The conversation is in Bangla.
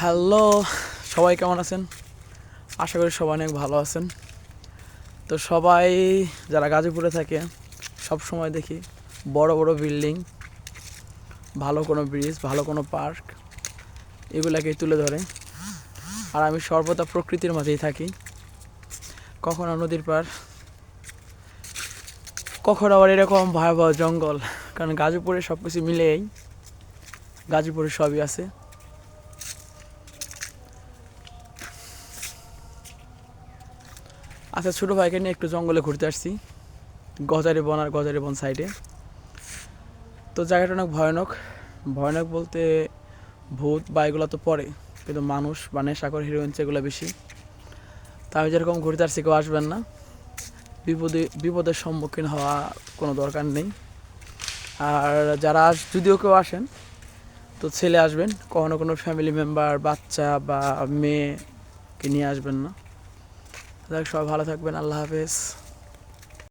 হ্যালো, সবাই কেমন আছেন? আশা করি সবাই অনেক ভালো আছেন। তো সবাই যারা গাজীপুরে থাকে সব সময় দেখি বড় বড় বিল্ডিং, ভালো কোনো ব্রিজ, ভালো কোনো পার্ক এগুলাকেই তুলে ধরে। আর আমি সর্বদা প্রকৃতির মাঝেই থাকি, কখনো নদীর পাড়, কখনো আবার এরকম ভয়াবহ জঙ্গল। কারণ গাজীপুরে সব কিছু মিলেই গাজীপুরে সবই আছে। আচ্ছা, ছোটো ভাইকে নিয়ে একটু জঙ্গলে ঘুরতে আসছি, গজারিবন আর গজারিবন সাইডে। তো জায়গাটা অনেক ভয়ানক। ভয়ানক বলতে ভূত বা এগুলো তো পরে, কিন্তু মানুষ বা নেশাখোর হিরোইন এগুলো বেশি। তা আমি যেরকম ঘুরতে আসছি, কেউ আসবেন না, বিপদের সম্মুখীন হওয়া কোনো দরকার নেই। আর যারা যদিও কেউ আসেন তো ছেলে আসবেন, কখনো কোনো ফ্যামিলি মেম্বার, বাচ্চা বা মেয়েকে নিয়ে আসবেন না। সবাই ভালো থাকবেন। আল্লাহ হাফেজ।